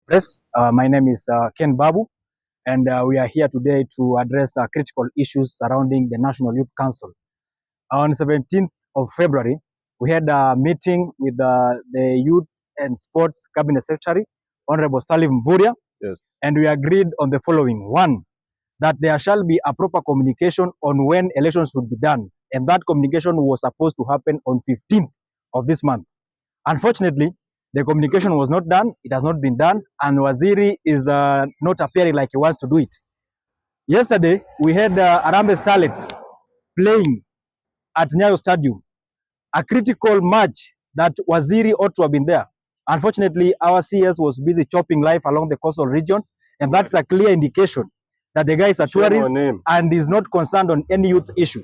Press. My name is Ken Babu, and we are here today to address critical issues surrounding the National Youth Council. On 17th of February, we had a meeting with the Youth and Sports Cabinet Secretary, Honorable Salim.Mvurya, yes, and we agreed on the following. One, that there shall be a proper communication on when elections would be done, and that communication was supposed to happen on 15th of this month. Unfortunately, the communication was not done. It has not been done, and Waziri is not appearing like he wants to do it. Yesterday, we had Harambee Starlets playing at Nyayo Stadium, a critical match that Waziri ought to have been there. Unfortunately, our CS was busy chopping life along the coastal regions, and that's a clear indication that the guy is a tourist and is not concerned on any youth issue.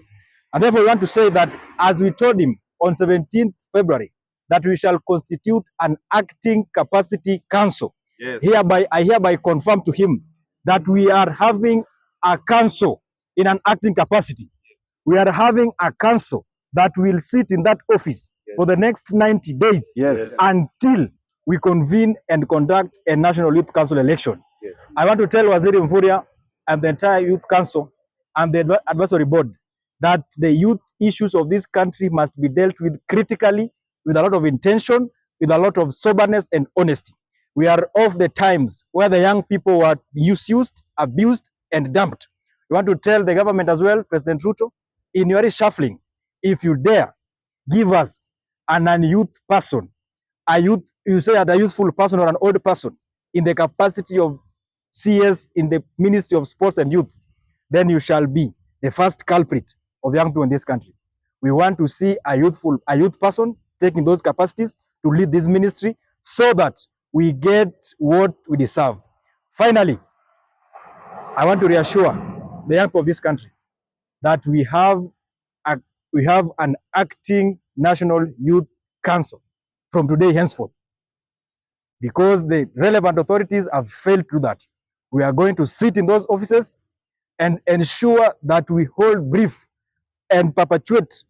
And therefore, we want to say that, as we told him on 17th February, that we shall constitute an acting capacity council. yes. I hereby confirm to him that we are having a council in an acting capacity. We are having a council that will sit in that office for the next 90 days until we convene and conduct a National Youth Council election. I want to tell Waziri.Mvurya and the entire Youth Council and the advisory board that the youth issues of this country must be dealt with critically, with a lot of intention, with a lot of soberness and honesty. We are of the times where the young people were misused, abused, and dumped. We want to tell the government as well, President Ruto, in your reshuffling, if you dare, give us an youth person, you say a youthful person or an old person in the capacity of CS in the Ministry of Sports and Youth, then you shall be the first culprit of young people in this country. We want to see a youth person taking those capacities to lead this ministry so that we get what we deserve. Finally, I want to reassure the young people of this country that we have an acting National Youth Council from today henceforth, because the relevant authorities have failed to do that. We are going to sit in those offices and ensure that we hold brief and perpetuate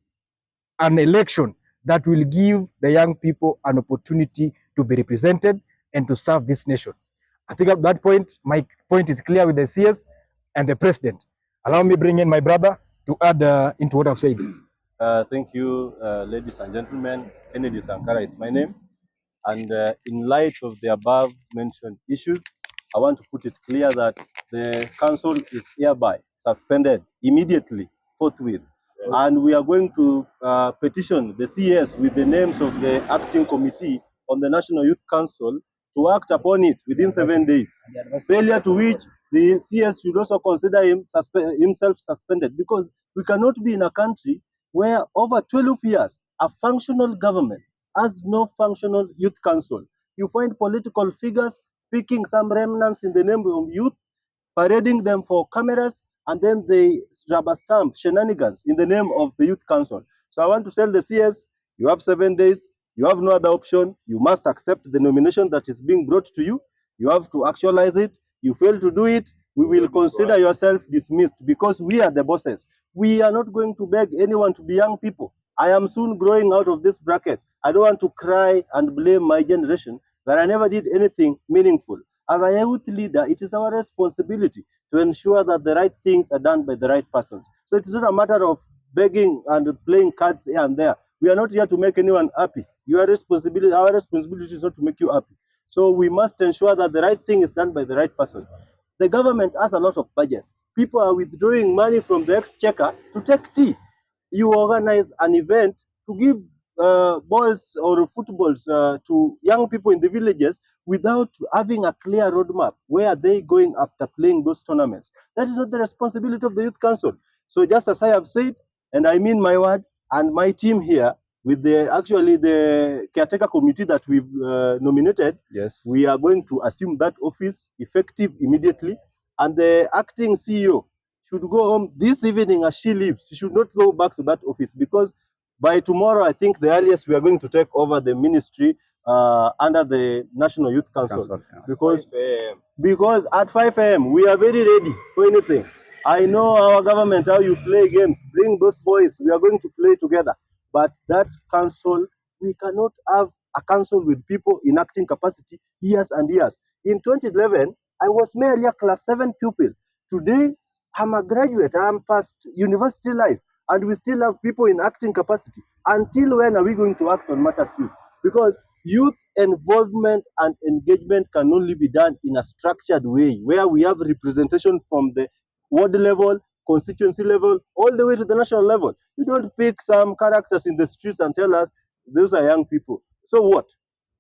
an election that will give the young people an opportunity to be represented and to serve this nation. I think at that point, my point is clear with the CS and the president. Allow me bring in my brother to add into what I've said. Thank you, ladies and gentlemen. Kennedy Sankara is my name. And in light of the above mentioned issues, I want to put it clear that the council is hereby suspended immediately, forthwith. Yes. And we are going to petition the CS with the names of the acting committee on the National Youth Council to act upon it within 7 days. Failure to which the CS should also consider himself suspended, because we cannot be in a country where over 12 years a functional government has no functional youth council. You find political figures picking some remnants in the name of youth, parading them for cameras, and then they rubber stamp shenanigans in the name of the youth council. So I want to tell the CS, you have 7 days, you have no other option. You must accept the nomination that is being brought to you. You have to actualize it. You fail to do it, we will consider yourself dismissed, because we are the bosses. We are not going to beg anyone to be young people. I am soon growing out of this bracket. I don't want to cry and blame my generation that I never did anything meaningful. As a youth leader, it is our responsibility to ensure that the right things are done by the right persons. So it's not a matter of begging and playing cards here and there. We are not here to make anyone happy. Our responsibility is not to make you happy. So we must ensure that the right thing is done by the right person. The government has a lot of budget. People are withdrawing money from the exchequer to take tea. You organize an event to give balls or footballs to young people in the villages without having a clear roadmap. Where are they going after playing those tournaments? That is not the responsibility of the Youth Council. So just as I have said, and I mean my word, and my team here, with the caretaker committee that we've nominated, yes, we are going to assume that office effective immediately. And the acting CEO should go home this evening as she leaves. She should not go back to that office, because by tomorrow, I think the earliest we are going to take over the ministry under the National Youth Council. Because at 5 a.m. we are very ready for anything. I know our government, how you play games. Bring those boys. We are going to play together. But that council, we cannot have a council with people in acting capacity years and years. In 2011, I was merely a class 7 pupil. Today, I'm a graduate. I'm past university life, and we still have people in acting capacity. Until when are we going to act on matters youth? Because youth involvement and engagement can only be done in a structured way, where we have representation from the ward level, constituency level, all the way to the national level. You don't pick some characters in the streets and tell us those are young people. So what?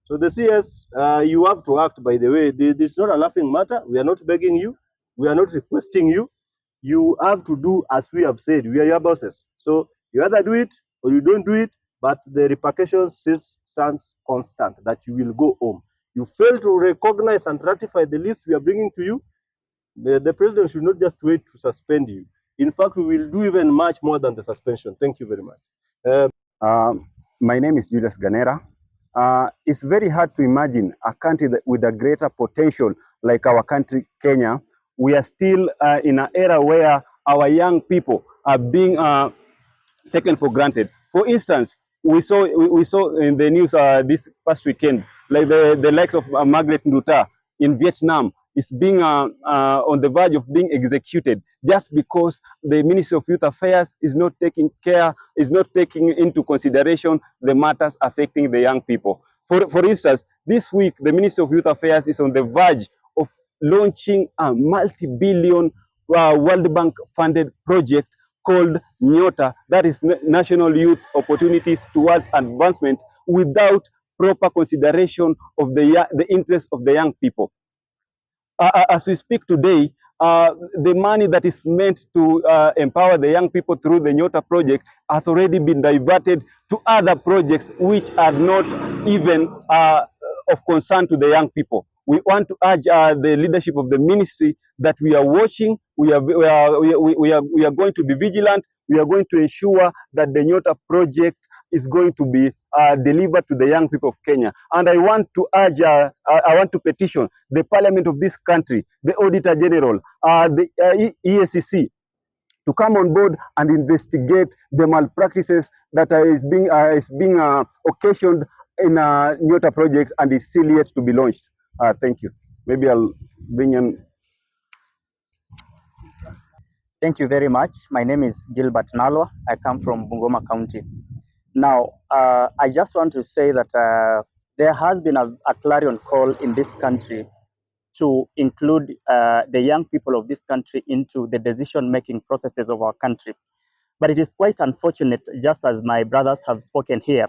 So the CS, you have to act, by the way. This is not a laughing matter. We are not begging you. We are not requesting you. You have to do as we have said. We are your bosses. So you either do it or you don't do it, but the repercussions stands constant that you will go home. You fail to recognize and ratify the list we are bringing to you, the president should not just wait to suspend you. In fact, we will do even much more than the suspension. Thank you very much. My name is Julius Ganera. It's very hard to imagine a country with a greater potential like our country, Kenya. We are still in an era where our young people are being taken for granted. For instance, we saw in the news this past weekend, like the likes of Margaret Nduta in Vietnam is being on the verge of being executed just because the Ministry of Youth Affairs is not taking into consideration the matters affecting the young people. For instance, this week the Ministry of Youth Affairs is on the verge of launching a multi-billion World Bank funded project called Nyota, that is National Youth Opportunities Towards Advancement, without proper consideration of the interests of the young people. As we speak today, the money that is meant to empower the young people through the Nyota project has already been diverted to other projects which are not even of concern to the young people. We want to urge the leadership of the ministry that we are watching, we are going to be vigilant, we are going to ensure that the Nyota project is going to be delivered to the young people of Kenya. And I want to urge, I want to petition the parliament of this country, the Auditor General, the EACC, to come on board and investigate the malpractices that is being occasioned in a Nyota project and is still yet to be launched. Thank you. Maybe I'll bring in. Thank you very much. My name is Gilbert Nalwa. I come from Bungoma County. Now, I just want to say that there has been a clarion call in this country to include the young people of this country into the decision-making processes of our country. But it is quite unfortunate, just as my brothers have spoken here,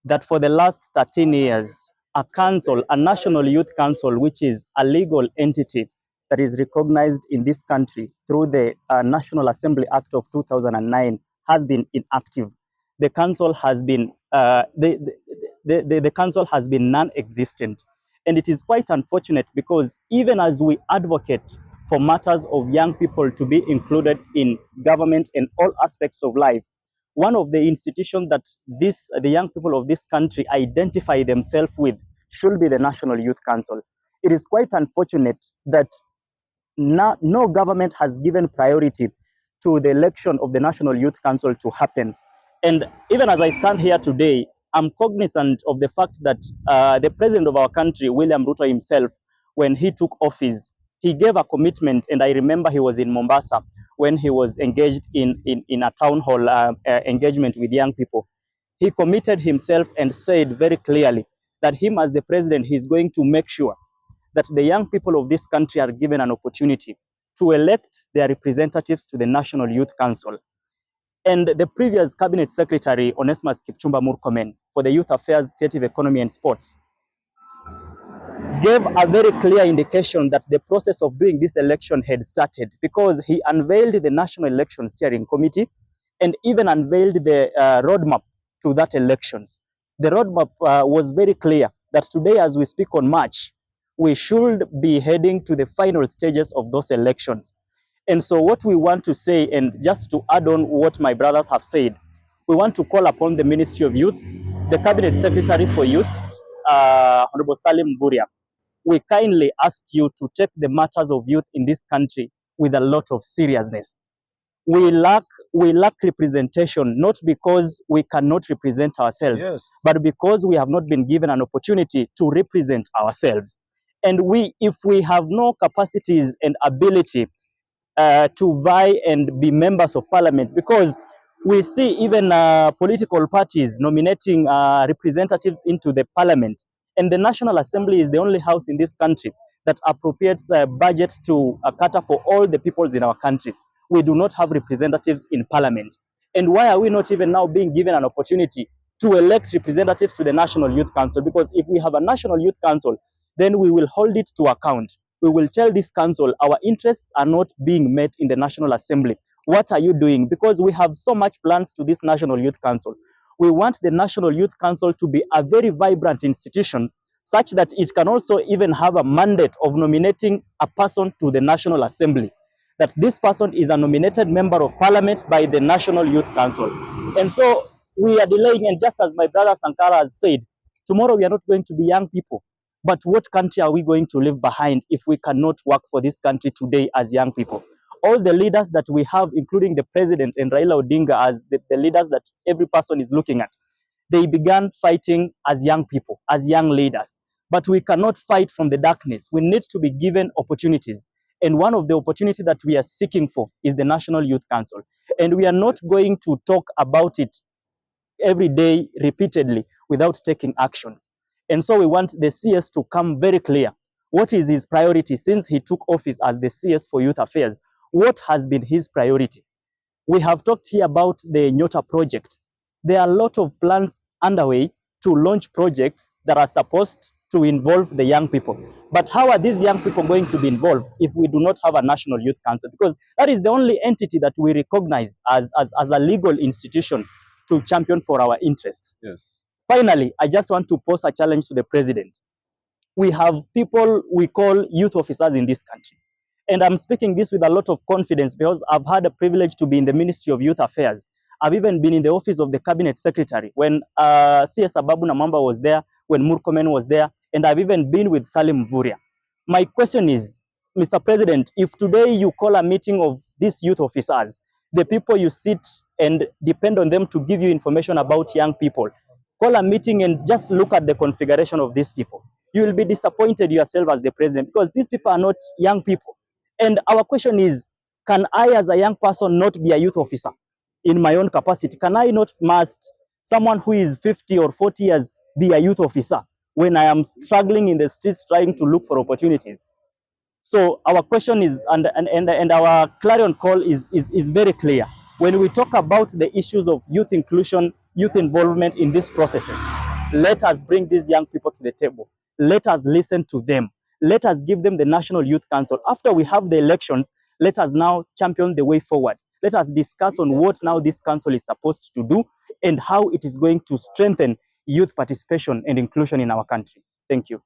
that for the last 13 years, a council, a national youth council, which is a legal entity that is recognized in this country through the National Assembly Act of 2009, has been inactive. The council has been the council has been non-existent, and it is quite unfortunate because even as we advocate for matters of young people to be included in government and all aspects of life, one of the institutions that the young people of this country identify themselves with should be the National Youth Council. It is quite unfortunate that no government has given priority to the election of the National Youth Council to happen. And even as I stand here today, I'm cognizant of the fact that the president of our country, William Ruto himself, when he took office, he gave a commitment, and I remember he was in Mombasa when he was engaged in a town hall engagement with young people. He committed himself and said very clearly that him as the president, he's going to make sure that the young people of this country are given an opportunity to elect their representatives to the National Youth Council. And the previous Cabinet Secretary, Onesmus Kipchumba Murkomen, for the Youth Affairs, Creative Economy and Sports, gave a very clear indication that the process of doing this election had started, because he unveiled the National Election Steering Committee and even unveiled the roadmap to that elections. The roadmap was very clear that today, as we speak on March, we should be heading to the final stages of those elections. And so what we want to say, and just to add on what my brothers have said, we want to call upon the Ministry of Youth, the Cabinet Secretary for Youth, Honorable Salim.Mvurya. We kindly ask you to take the matters of youth in this country with a lot of seriousness. We lack representation, not because we cannot represent ourselves, but because we have not been given an opportunity to represent ourselves. And if we have no capacities and ability to vie and be members of parliament, because we see even political parties nominating representatives into the parliament, and the National Assembly is the only house in this country that appropriates budget to cater for all the peoples in our country. We do not have representatives in parliament. And why are we not even now being given an opportunity to elect representatives to the National Youth Council? Because if we have a National Youth Council, then we will hold it to account. We will tell this council our interests are not being met in the National Assembly. What are you doing? Because we have so much plans to this National Youth Council. We want the National Youth Council to be a very vibrant institution, such that it can also even have a mandate of nominating a person to the National Assembly, that this person is a nominated member of parliament by the National Youth Council. And so we are delaying, and just as my brother Sankara has said, tomorrow we are not going to be young people. But what country are we going to leave behind if we cannot work for this country today as young people? All the leaders that we have, including the president and Raila Odinga as the leaders that every person is looking at, they began fighting as young people, as young leaders. But we cannot fight from the darkness. We need to be given opportunities. And one of the opportunities that we are seeking for is the National Youth Council. And we are not going to talk about it every day repeatedly without taking actions. And so we want the CS to come very clear. What is his priority since he took office as the CS for Youth Affairs? What has been his priority? We have talked here about the Nyota project. There are a lot of plans underway to launch projects that are supposed to involve the young people. But how are these young people going to be involved if we do not have a National Youth Council? Because that is the only entity that we recognize as a legal institution to champion for our interests. Yes. Finally, I just want to pose a challenge to the president. We have people we call youth officers in this country. And I'm speaking this with a lot of confidence because I've had a privilege to be in the Ministry of Youth Affairs. I've even been in the office of the Cabinet Secretary when CS Ababu Namamba was there, when Murkomen was there, and I've even been with Salim.Mvurya. My question is, Mr. President, if today you call a meeting of these youth officers, the people you sit and depend on them to give you information about young people, call a meeting and just look at the configuration of these people. You will be disappointed yourself as the president because these people are not young people. And our question is, can I as a young person not be a youth officer in my own capacity? Can I not, must someone who is 50 or 40 years be a youth officer when I am struggling in the streets trying to look for opportunities? So our question is, and our clarion call is very clear. When we talk about the issues of youth inclusion, youth involvement in these processes, let us bring these young people to the table. Let us listen to them. Let us give them the National Youth Council. After we have the elections, let us now champion the way forward. Let us discuss on what now this council is supposed to do and how it is going to strengthen youth participation and inclusion in our country. Thank you.